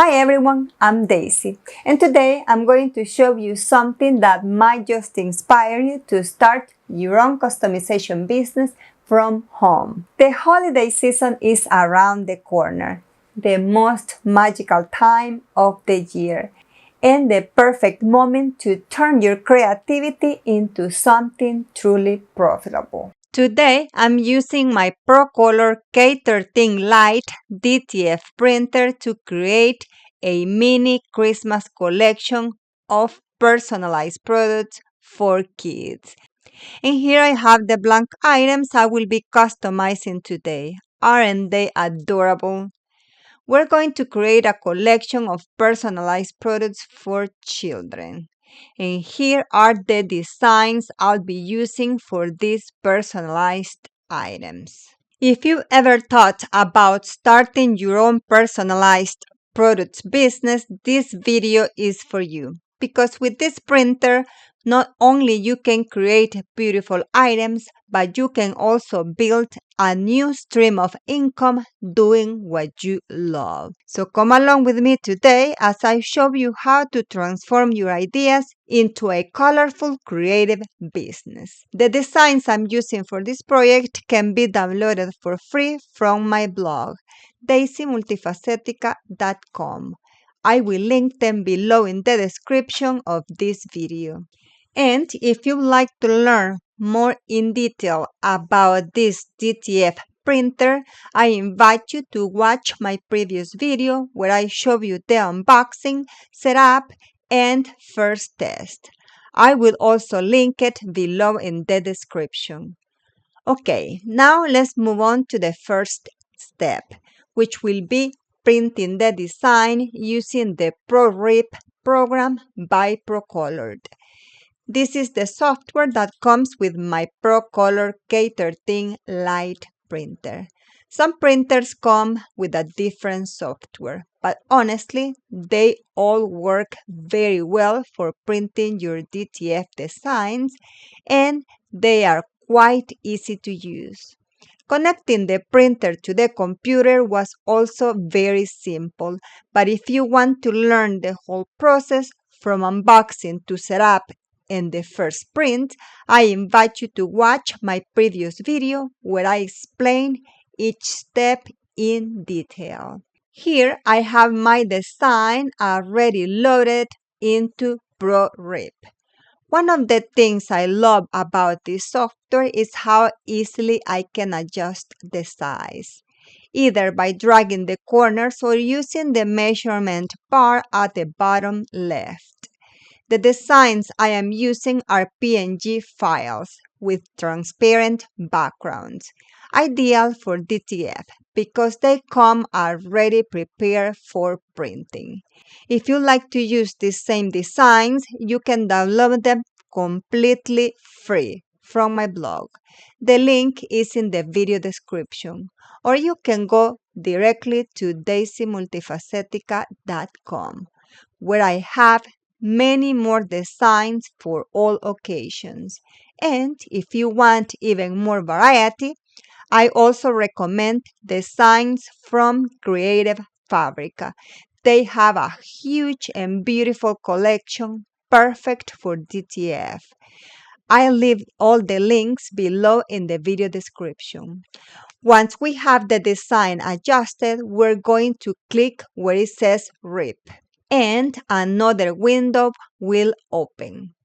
Hi everyone, I'm Daisy, and today I'm going to show you something that might just inspire you to start your own customization business from home. The holiday season is around the corner, the most magical time of the year, and the perfect moment to turn your creativity into something truly profitable. Today, I'm using my Procolored K13 Lite DTF printer to create a mini Christmas collection of personalized products for kids. And here I have the blank items I will be customizing today. Aren't they adorable? We're going to create a collection of personalized products for children. And here are the designs I'll be using for these personalized items. If you ever thought about starting your own personalized products business, this video is for you. Because with this printer, not only you can create beautiful items, but you can also build a new stream of income doing what you love. So come along with me today as I show you how to transform your ideas into a colorful, creative business. The designs I'm using for this project can be downloaded for free from my blog, daisymultifacetica.com. I will link them below in the description of this video. And if you'd like to learn more in detail about this DTF printer, I invite you to watch my previous video where I show you the unboxing, setup, and first test. I will also link it below in the description. Okay, now let's move on to the first step, which will be printing the design using the ProRip program by Procolored. This is the software that comes with my Procolored K13 Lite printer. Some printers come with a different software, but honestly, they all work very well for printing your DTF designs, and they are quite easy to use. Connecting the printer to the computer was also very simple, but if you want to learn the whole process from unboxing to setup and the first print, I invite you to watch my previous video where I explain each step in detail. Here I have my design already loaded into ProRip. One of the things I love about this software is how easily I can adjust the size, either by dragging the corners or using the measurement bar at the bottom left. The designs I am using are PNG files with transparent backgrounds, ideal for DTF because they come already prepared for printing. If you like to use these same designs, you can download them completely free from my blog. The link is in the video description, or you can go directly to daisymultifacetica.com, where I have many more designs for all occasions. And if you want even more variety, I also recommend designs from Creative Fabrica. They have a huge and beautiful collection perfect for DTF. I'll leave all the links below in the video description. Once we have the design adjusted, we're going to click where it says RIP, and another window will open.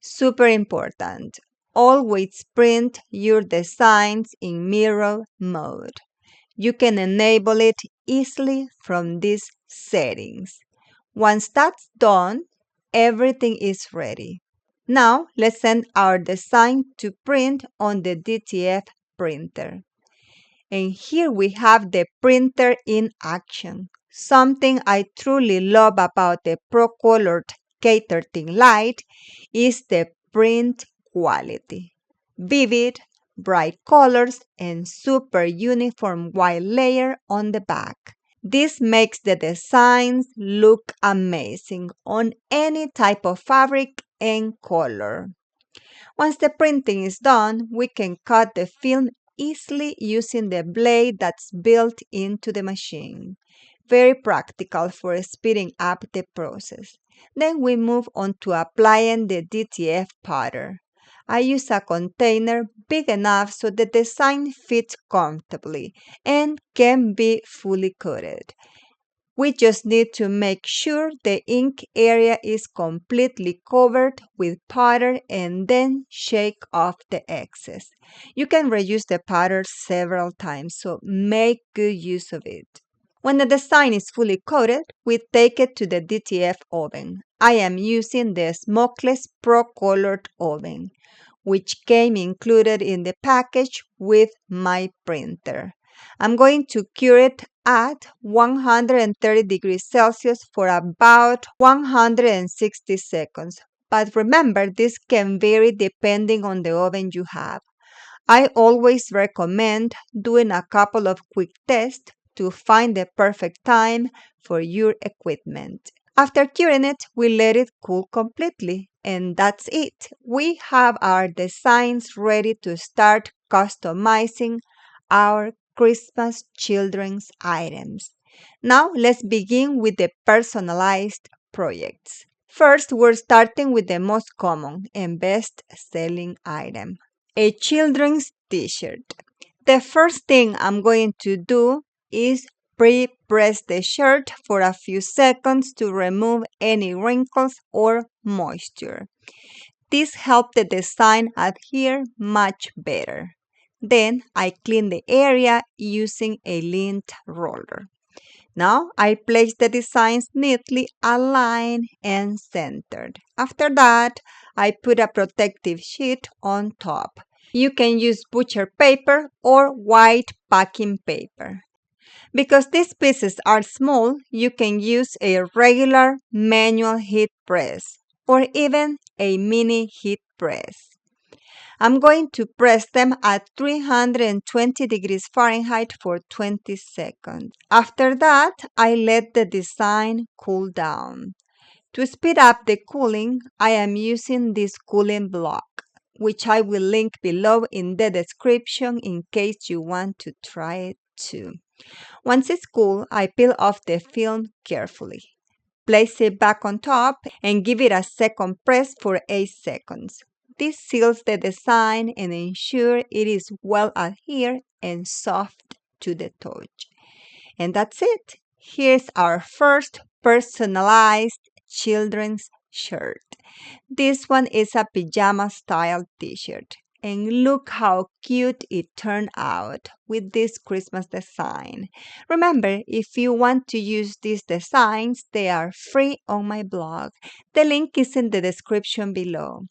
Super important. Always print your designs in mirror mode. You can enable it easily from these settings. Once that's done, everything is ready. Now, let's send our design to print on the DTF printer. And here we have the printer in action. Something I truly love about the Procolored K13 Lite is the print quality. Vivid, bright colors, and super uniform white layer on the back. This makes the designs look amazing on any type of fabric and color. Once the printing is done, we can cut the film easily using the blade that's built into the machine. very practical for speeding up the process. Then we move on to applying the DTF powder. I use a container big enough so the design fits comfortably and can be fully coated. We just need to make sure the ink area is completely covered with powder and then shake off the excess. You can reuse the powder several times, so make good use of it. When the design is fully coated, we take it to the DTF oven. I am using the smokeless Procolored oven, which came included in the package with my printer. I'm going to cure it at 130 degrees Celsius for about 160 seconds. But remember, this can vary depending on the oven you have. I always recommend doing a couple of quick tests to find the perfect time for your equipment. After curing it, we let it cool completely. And that's it. We have our designs ready to start customizing our Christmas children's items. Now let's begin with the personalized projects. First, we're starting with the most common and best selling item, a children's t-shirt. The first thing I'm going to do is pre-press the shirt for a few seconds to remove any wrinkles or moisture. This helps the design adhere much better. Then I clean the area using a lint roller. Now I place the designs neatly aligned and centered. After that, I put a protective sheet on top. You can use butcher paper or white packing paper. Because these pieces are small, you can use a regular manual heat press or even a mini heat press. I'm going to press them at 320 degrees Fahrenheit for 20 seconds. After that, I let the design cool down. To speed up the cooling, I am using this cooling block, which I will link below in the description in case you want to try it too. Once it's cool, I peel off the film carefully. Place it back on top and give it a second press for 8 seconds. This seals the design and ensures it is well adhered and soft to the touch. And that's it. Here's our first personalized children's shirt. This one is a pajama style t-shirt. And look how cute it turned out with this Christmas design. Remember, if you want to use these designs, they are free on my blog. The link is in the description below.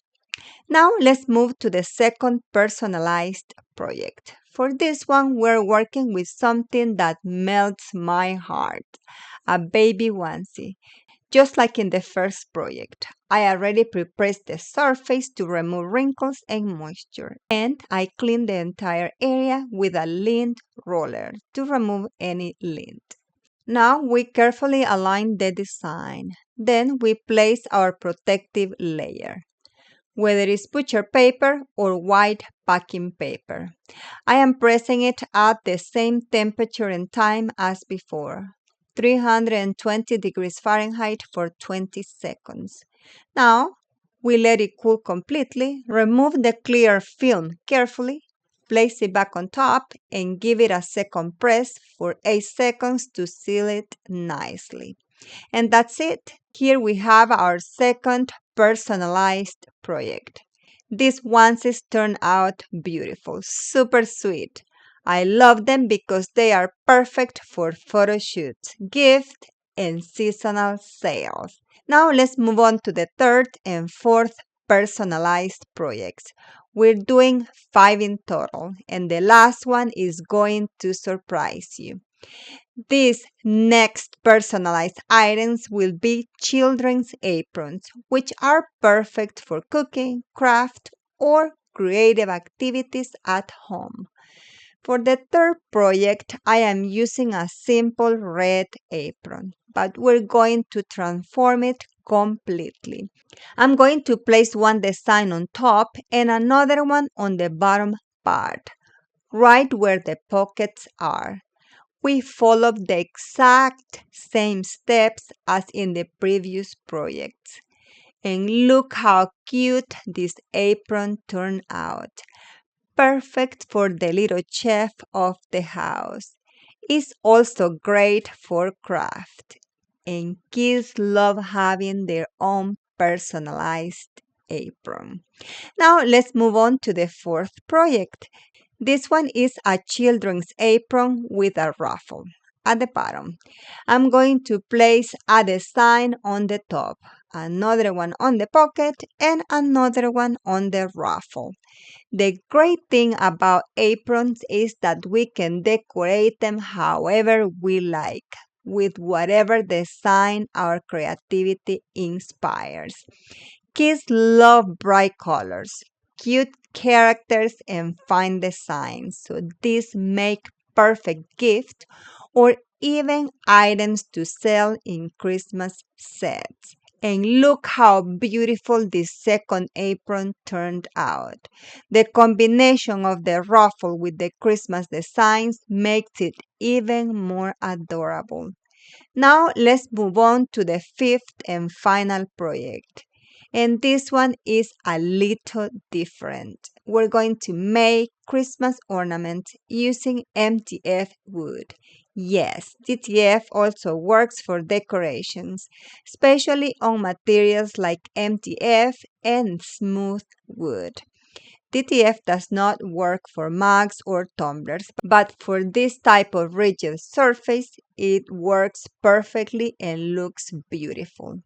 Now let's move to the second personalized project. For this one, we're working with something that melts my heart, a baby onesie. Just like in the first project, I already pre-pressed the surface to remove wrinkles and moisture, and I cleaned the entire area with a lint roller to remove any lint. Now we carefully align the design. Then we place our protective layer, whether it's butcher paper or white packing paper. I am pressing it at the same temperature and time as before, 320 degrees Fahrenheit for 20 seconds. Now, we let it cool completely, remove the clear film carefully, place it back on top, and give it a second press for 8 seconds to seal it nicely. And that's it. Here we have our second personalized project. These onesies turn out beautiful, super sweet. I love them because they are perfect for photo shoots, gifts, and seasonal sales. Now let's move on to the third and fourth personalized projects. We're doing 5 in total, and the last one is going to surprise you. These next personalized items will be children's aprons, which are perfect for cooking, craft, or creative activities at home. For the third project, I am using a simple red apron, but we're going to transform it completely. I'm going to place one design on top and another one on the bottom part, right where the pockets are. We followed the exact same steps as in the previous projects. And look how cute this apron turned out. Perfect for the little chef of the house. It's also great for craft. And kids love having their own personalized apron. Now let's move on to the fourth project. This one is a children's apron with a ruffle at the bottom. I'm going to place a design on the top, another one on the pocket, and another one on the ruffle. The great thing about aprons is that we can decorate them however we like, with whatever design our creativity inspires. Kids love bright colors, cute characters, and fun designs, so these make perfect gifts or even items to sell in Christmas sets. And look how beautiful this second apron turned out. The combination of the ruffle with the Christmas designs makes it even more adorable. Now let's move on to the fifth and final project. And this one is a little different. We're going to make Christmas ornaments using MDF wood. Yes, DTF also works for decorations, especially on materials like MDF and smooth wood. DTF does not work for mugs or tumblers, but for this type of rigid surface, it works perfectly and looks beautiful.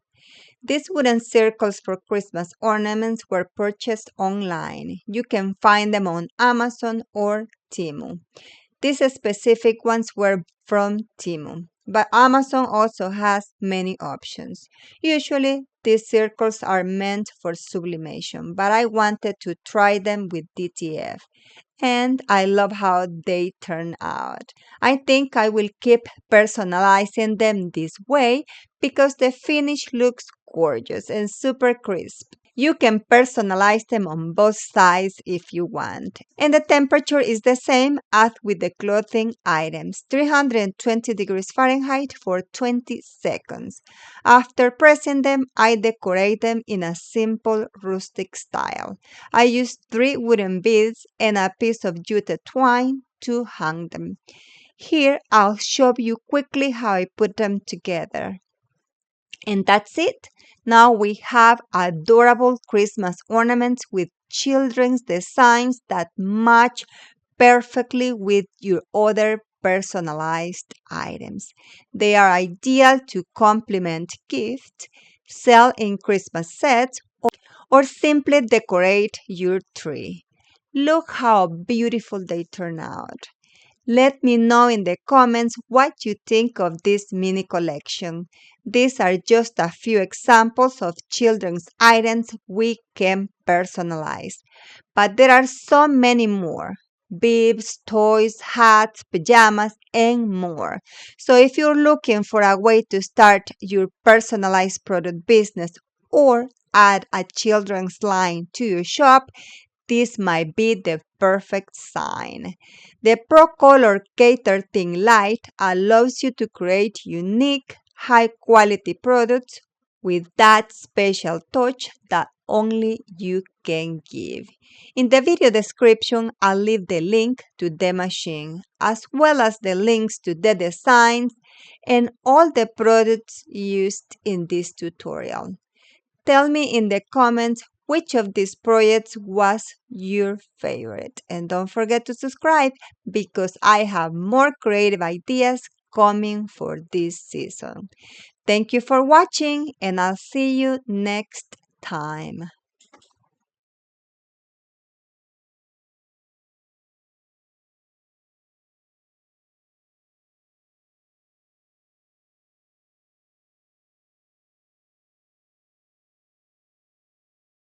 These wooden circles for Christmas ornaments were purchased online. You can find them on Amazon or Temu. These specific ones were from Temu, but Amazon also has many options. Usually, these circles are meant for sublimation, but I wanted to try them with DTF, and I love how they turn out. I think I will keep personalizing them this way because the finish looks gorgeous and super crisp. You can personalize them on both sides if you want. And the temperature is the same as with the clothing items, 320 degrees Fahrenheit for 20 seconds. After pressing them, I decorate them in a simple rustic style. I used 3 wooden beads and a piece of jute twine to hang them. Here, I'll show you quickly how I put them together. And that's it. Now we have adorable Christmas ornaments with children's designs that match perfectly with your other personalized items. They are ideal to complement gifts, sell in Christmas sets, or simply decorate your tree. Look how beautiful they turn out. Let me know in the comments what you think of this mini collection. These are just a few examples of children's items we can personalize. But there are so many more. Bibs, toys, hats, pajamas, and more. So if you're looking for a way to start your personalized product business or add a children's line to your shop, this might be the perfect sign. The Procolored K13 Lite allows you to create unique, high-quality products with that special touch that only you can give. In the video description, I'll leave the link to the machine, as well as the links to the designs and all the products used in this tutorial. Tell me in the comments which of these projects was your favorite. And don't forget to subscribe because I have more creative ideas coming for this season. Thank you for watching and I'll see you next time.